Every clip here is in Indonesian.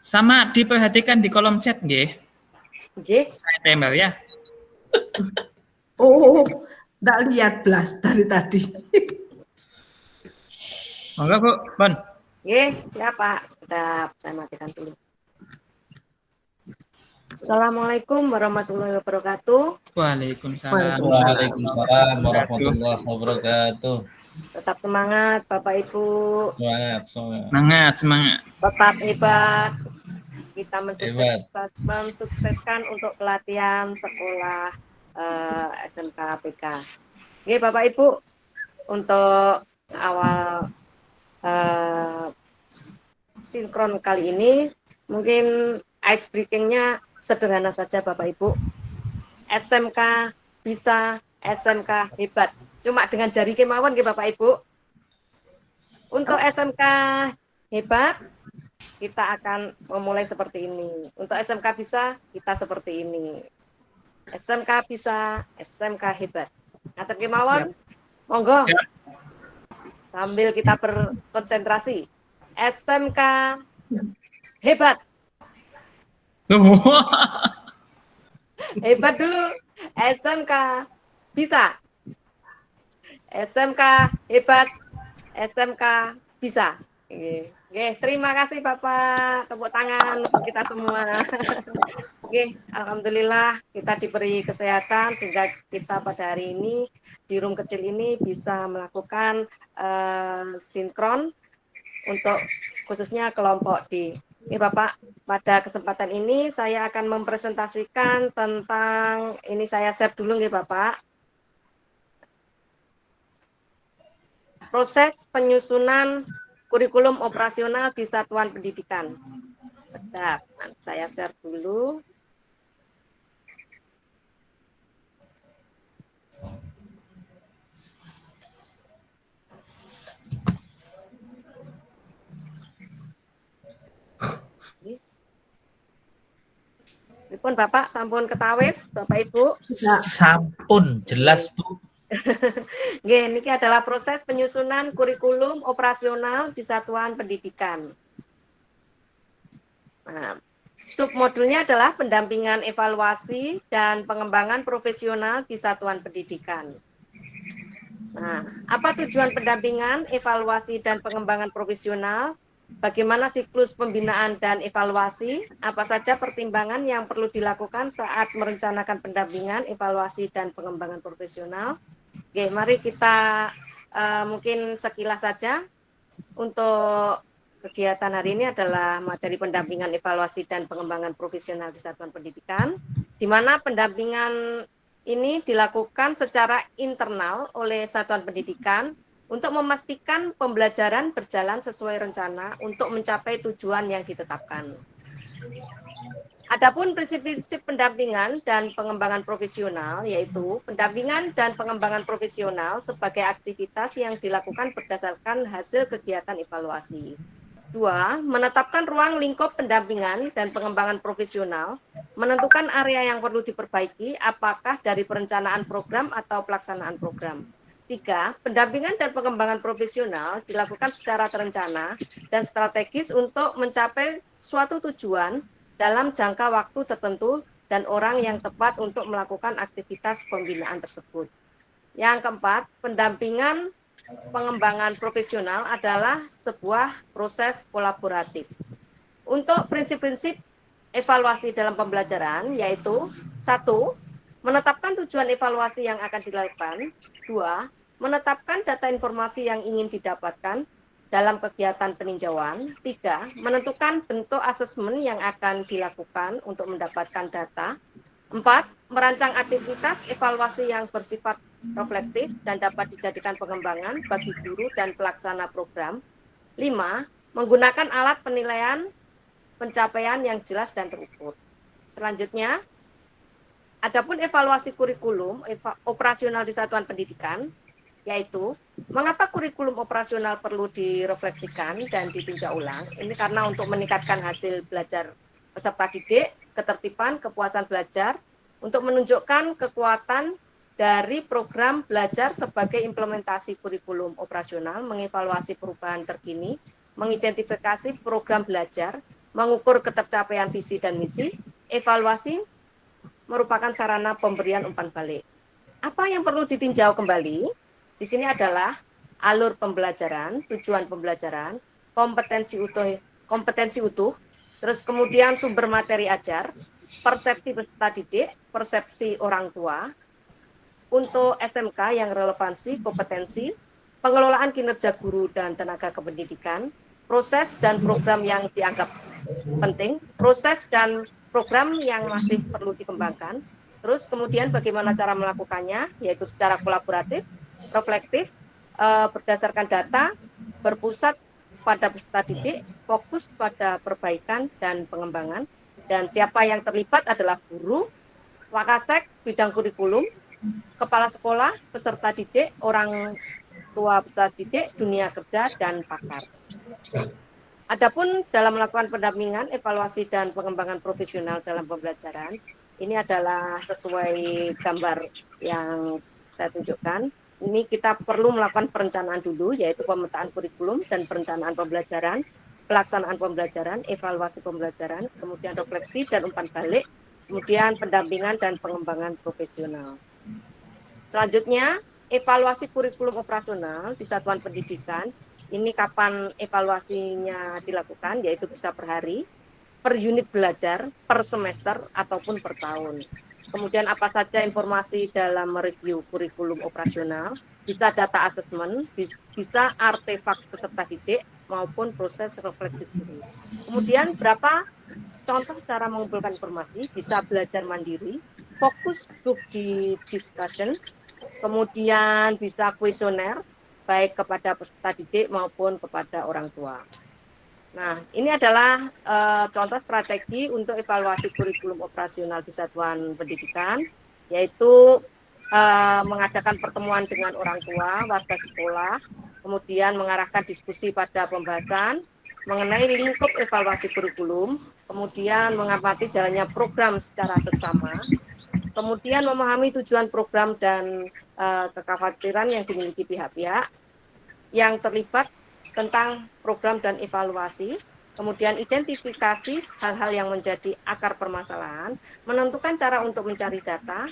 Sama diperhatikan di kolom chat nggih. Nggih. Saya tembak ya. Oh, enggak lihat Blas dari tadi. Monggo Bu, Bon. Nggih, siapa? Sedap, saya matikan dulu. Assalamualaikum warahmatullahi wabarakatuh. Waalaikumsalam. Waalaikumsalam warahmatullahi wabarakatuh. Tetap semangat Bapak Ibu. Semangat. Tetap hebat. Kita mensukseskan untuk pelatihan sekolah SMK PK. Oke Bapak Ibu, untuk awal sinkron kali ini mungkin ice breaking-nya sederhana saja Bapak Ibu. SMK bisa, SMK hebat. Cuma dengan jari kemauan ya Bapak Ibu. Untuk SMK hebat, kita akan memulai seperti ini. Untuk SMK bisa, kita seperti ini. SMK bisa, SMK hebat. Ngaten kemauan? Monggo. Sambil kita berkonsentrasi. SMK hebat. Hebat dulu. SMK bisa. SMK hebat. SMK bisa. Oke, terima kasih Bapak. Tepuk tangan untuk kita semua. Oke, alhamdulillah kita diberi kesehatan sehingga kita pada hari ini di room kecil ini bisa melakukan sinkron untuk khususnya kelompok D. Ini Bapak, pada kesempatan ini saya akan mempresentasikan tentang, ini saya share dulu nih Bapak. Proses penyusunan kurikulum operasional di satuan pendidikan. Sedap, saya share dulu. Pripun Bapak, sampun ketawis, Bapak Ibu? Sampun, jelas Bu. Ini adalah proses penyusunan kurikulum operasional di satuan pendidikan. Nah, submodulnya adalah pendampingan evaluasi dan pengembangan profesional di satuan pendidikan. Nah, apa tujuan pendampingan, evaluasi, dan pengembangan profesional? Bagaimana siklus pembinaan dan evaluasi? Apa saja pertimbangan yang perlu dilakukan saat merencanakan pendampingan, evaluasi, dan pengembangan profesional? Oke, mari kita mungkin sekilas saja. Untuk kegiatan hari ini adalah materi pendampingan, evaluasi, dan pengembangan profesional di satuan pendidikan, di mana pendampingan ini dilakukan secara internal oleh satuan pendidikan untuk memastikan pembelajaran berjalan sesuai rencana untuk mencapai tujuan yang ditetapkan. Adapun prinsip-prinsip pendampingan dan pengembangan profesional, yaitu pendampingan dan pengembangan profesional sebagai aktivitas yang dilakukan berdasarkan hasil kegiatan evaluasi. 2. Menetapkan ruang lingkup pendampingan dan pengembangan profesional, menentukan area yang perlu diperbaiki, apakah dari perencanaan program atau pelaksanaan program. 3. Pendampingan dan pengembangan profesional dilakukan secara terencana dan strategis untuk mencapai suatu tujuan dalam jangka waktu tertentu dan orang yang tepat untuk melakukan aktivitas pembinaan tersebut. Yang keempat, pendampingan pengembangan profesional adalah sebuah proses kolaboratif. Untuk prinsip-prinsip evaluasi dalam pembelajaran yaitu 1. Menetapkan tujuan evaluasi yang akan dilakukan. 2. Menetapkan data informasi yang ingin didapatkan dalam kegiatan peninjauan. 3. Menentukan bentuk asesmen yang akan dilakukan untuk mendapatkan data. 4. Merancang aktivitas evaluasi yang bersifat reflektif dan dapat dijadikan pengembangan bagi guru dan pelaksana program. 5. Menggunakan alat penilaian pencapaian yang jelas dan terukur. Selanjutnya, adapun evaluasi kurikulum operasional di satuan pendidikan, yaitu mengapa kurikulum operasional perlu direfleksikan dan ditinjau ulang. Ini karena untuk meningkatkan hasil belajar peserta didik, ketertiban, kepuasan belajar, untuk menunjukkan kekuatan dari program belajar sebagai implementasi kurikulum operasional, mengevaluasi perubahan terkini, mengidentifikasi program belajar, mengukur ketercapaian visi dan misi. Evaluasi merupakan sarana pemberian umpan balik. Apa yang perlu ditinjau kembali di sini adalah alur pembelajaran, tujuan pembelajaran, kompetensi utuh, terus kemudian sumber materi ajar, persepsi peserta didik, persepsi orang tua. Untuk SMK yang relevansi, kompetensi, pengelolaan kinerja guru dan tenaga kependidikan, proses dan program yang dianggap penting, proses dan program yang masih perlu dikembangkan, terus kemudian bagaimana cara melakukannya, yaitu secara kolaboratif, reflektif, berdasarkan data, berpusat pada peserta didik, fokus pada perbaikan dan pengembangan, dan siapa yang terlibat adalah guru, wakasek, bidang kurikulum, kepala sekolah, peserta didik, orang tua peserta didik, dunia kerja, dan pakar. Adapun dalam melakukan pendampingan, evaluasi, dan pengembangan profesional dalam pembelajaran, ini adalah sesuai gambar yang saya tunjukkan. Ini kita perlu melakukan perencanaan dulu, yaitu pemetaan kurikulum dan perencanaan pembelajaran, pelaksanaan pembelajaran, evaluasi pembelajaran, kemudian refleksi dan umpan balik, kemudian pendampingan dan pengembangan profesional. Selanjutnya, evaluasi kurikulum operasional di satuan pendidikan. Ini kapan evaluasinya dilakukan, yaitu bisa per hari, per unit belajar, per semester, ataupun per tahun. Kemudian apa saja informasi dalam mereview kurikulum operasional, bisa data assessment, bisa artefak peserta didik, maupun proses refleksi diri. Kemudian berapa contoh cara mengumpulkan informasi, bisa belajar mandiri, fokus group di discussion, kemudian bisa kuesioner, baik kepada peserta didik maupun kepada orang tua. Nah, ini adalah contoh strategi untuk evaluasi kurikulum operasional di satuan pendidikan, yaitu mengadakan pertemuan dengan orang tua, warga sekolah, kemudian mengarahkan diskusi pada pembahasan mengenai lingkup evaluasi kurikulum, kemudian mengamati jalannya program secara seksama, kemudian memahami tujuan program dan kekhawatiran yang dimiliki pihak-pihak yang terlibat tentang program dan evaluasi, kemudian identifikasi hal-hal yang menjadi akar permasalahan, menentukan cara untuk mencari data,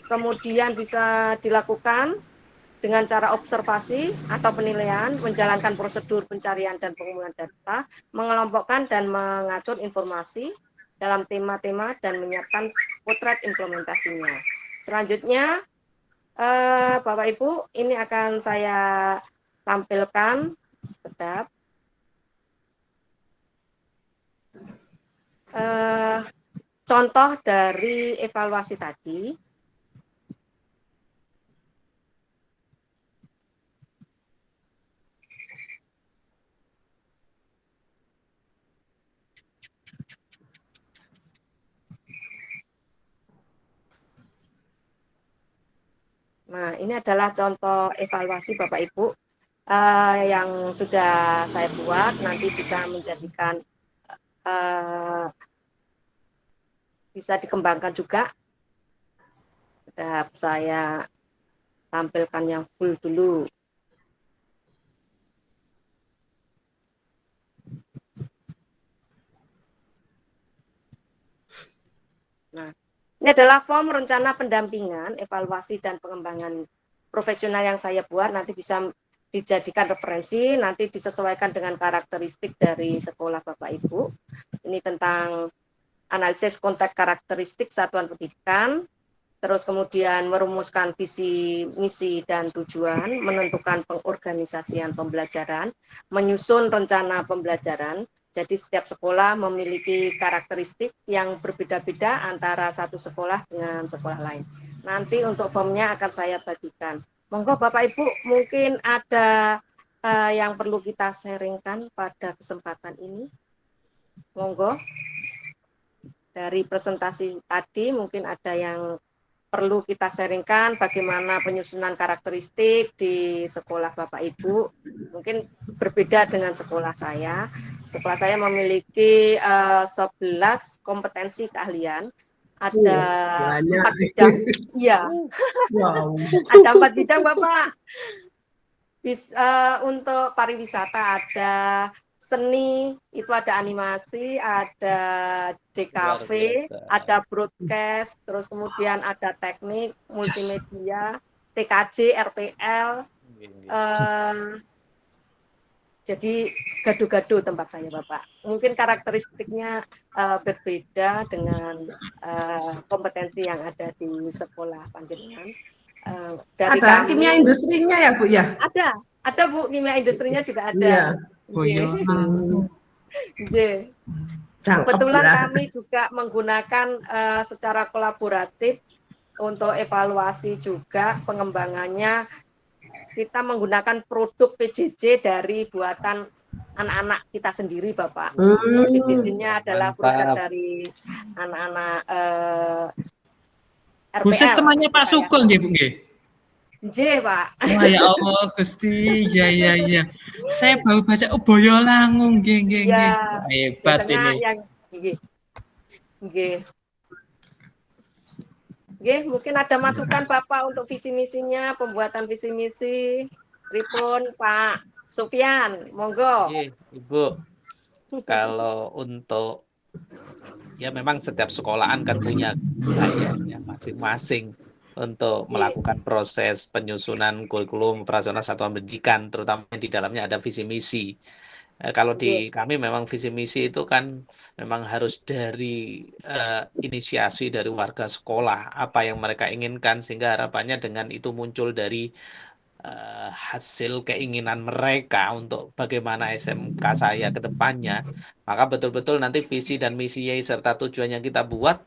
kemudian bisa dilakukan dengan cara observasi atau penilaian, menjalankan prosedur pencarian dan pengumpulan data, mengelompokkan dan mengatur informasi dalam tema-tema dan menyiapkan potret implementasinya. Selanjutnya, Bapak Ibu, ini akan saya tampilkan sekedap. Contoh dari evaluasi tadi. Nah, ini adalah contoh evaluasi Bapak Ibu yang sudah saya buat, nanti bisa menjadikan bisa dikembangkan juga. Saya tampilkan yang full dulu. Nah, ini adalah form rencana pendampingan, evaluasi, dan pengembangan profesional yang saya buat, nanti bisa dijadikan referensi, nanti disesuaikan dengan karakteristik dari sekolah Bapak Ibu. Ini tentang analisis konteks karakteristik satuan pendidikan, terus kemudian merumuskan visi, misi, dan tujuan, menentukan pengorganisasian pembelajaran, menyusun rencana pembelajaran. Jadi setiap sekolah memiliki karakteristik yang berbeda-beda antara satu sekolah dengan sekolah lain. Nanti untuk formnya akan saya bagikan. Monggo Bapak Ibu, mungkin ada yang perlu kita sharingkan pada kesempatan ini. Monggo. Dari presentasi tadi mungkin ada yang perlu kita sharingkan bagaimana penyusunan karakteristik di sekolah Bapak Ibu. Mungkin berbeda dengan sekolah saya. Sekolah saya memiliki 11 kompetensi keahlian. Ada 4 bidang. Iya. Wow. Ada 4 bidang Bapak. Untuk pariwisata ada, seni, itu ada animasi, ada DKV, Luar biasa. ada broadcast, terus kemudian ada teknik, multimedia, TKJ, RPL, jadi gaduh-gaduh tempat saya, Bapak. Mungkin karakteristiknya berbeda dengan kompetensi yang ada di sekolah panjenengan. Dari Ada kami, kimia industrinya ya Bu ya? ada Bu, kimia industrinya juga ada. Iya. Oh iya. Kebetulan kami juga menggunakan secara kolaboratif untuk evaluasi juga pengembangannya. Kita menggunakan produk PJJ dari buatan anak-anak kita sendiri, Bapak. PJJ-nya adalah produk dari anak-anak RPL. Bu Sis temannya Pak Sugeng nggih, Bu nggih? J, Pak. Wah ya Allah Gusti, ya. Saya baru baca Boyolangung, nggih. Hebat ini. Mungkin ada masukan Bapak untuk visi misinya, pembuatan visi misi. Pripun Pak Sufyan, monggo. Ibu, kalau untuk ya memang setiap sekolahan kan punya gayanya masing-masing untuk melakukan proses penyusunan kurikulum operasional satuan pendidikan, terutama di dalamnya ada visi misi. Kalau di kami memang visi misi itu kan memang harus dari inisiasi dari warga sekolah, apa yang mereka inginkan, sehingga harapannya dengan itu muncul dari hasil keinginan mereka untuk bagaimana SMK saya ke depannya, maka betul-betul nanti visi dan misi serta tujuan yang kita buat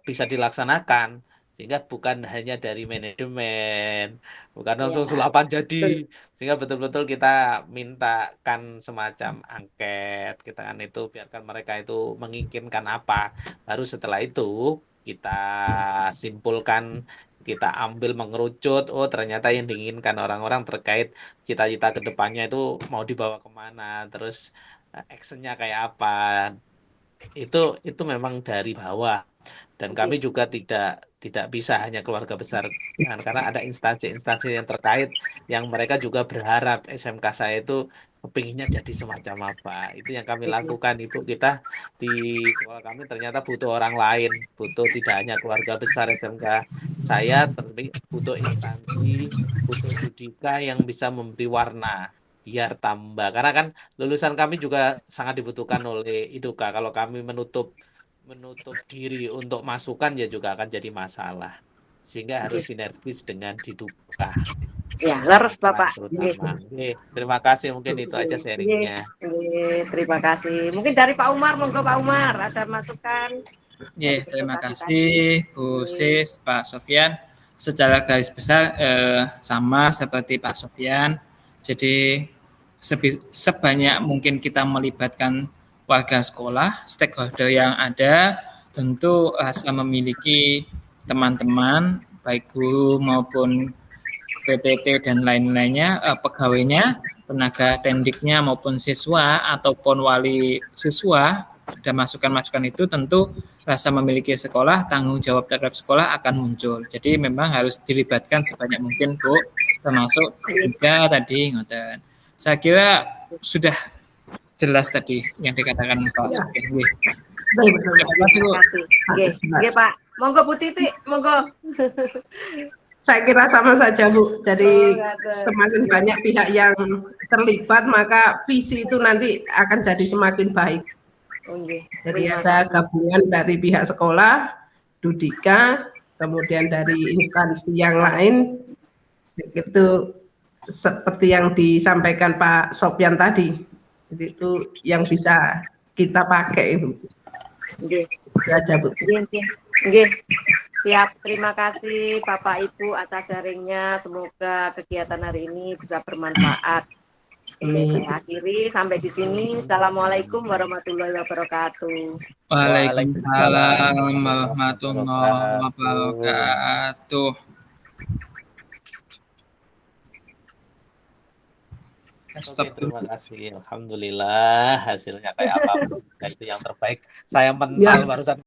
bisa dilaksanakan. Sehingga bukan hanya dari manajemen, bukan langsung sulapan jadi, sehingga betul-betul kita mintakan semacam angket, kita kan itu biarkan mereka itu menginginkan apa, baru setelah itu kita simpulkan, kita ambil mengerucut, oh ternyata yang diinginkan orang-orang terkait cita-cita kedepannya itu mau dibawa kemana, terus actionnya kayak apa, itu memang dari bawah. Dan kami juga tidak bisa hanya keluarga besar, karena ada instansi-instansi yang terkait yang mereka juga berharap SMK saya itu kepinginnya jadi semacam apa. Itu yang kami lakukan, Ibu. Kita di sekolah kami ternyata butuh orang lain, butuh tidak hanya keluarga besar SMK saya, tapi butuh instansi, butuh Judika yang bisa memberi warna biar tambah. Karena kan lulusan kami juga sangat dibutuhkan oleh Iduka. Kalau kami menutup diri untuk masukan ya juga akan jadi masalah, sehingga harus sinergis dengan Diduka. Ya, leres Bapak. Terima kasih, mungkin itu aja sharingnya. Terima kasih. Mungkin dari Pak Umar, monggo Pak Umar ada masukan. Terima kasih Bu Sis, Pak Sofyan. Secara garis besar sama seperti Pak Sofyan. Jadi sebanyak mungkin kita melibatkan warga sekolah, stakeholder yang ada, tentu harus memiliki teman-teman, baik guru maupun PTT dan lain-lainnya, pegawainya, tenaga tendiknya maupun siswa ataupun wali siswa, ada masukan-masukan itu tentu rasa memiliki sekolah, tanggung jawab terhadap sekolah akan muncul. Jadi memang harus dilibatkan sebanyak mungkin, Bu, termasuk juga tadi ngoten. Saya kira sudah jelas tadi yang dikatakan Pak Sufyan. Terima kasih, Bu. Oke, Pak. Monggo Bu Titi, monggo. Saya kira sama saja Bu. Jadi semakin banyak pihak yang terlibat, maka visi itu nanti akan jadi semakin baik. Jadi ada gabungan dari pihak sekolah, Dudika, kemudian dari instansi yang lain, itu seperti yang disampaikan Pak Sofyan tadi. Jadi itu yang bisa kita pakai itu. Aja Bu. Siap, terima kasih Bapak Ibu atas sharingnya. Semoga kegiatan hari ini bisa bermanfaat. Saya akhiri sampai di sini. Assalamualaikum warahmatullahi wabarakatuh. Waalaikumsalam warahmatullahi wabarakatuh. Oke, terima kasih. Alhamdulillah hasilnya kayak apa itu yang terbaik. Saya mental barusan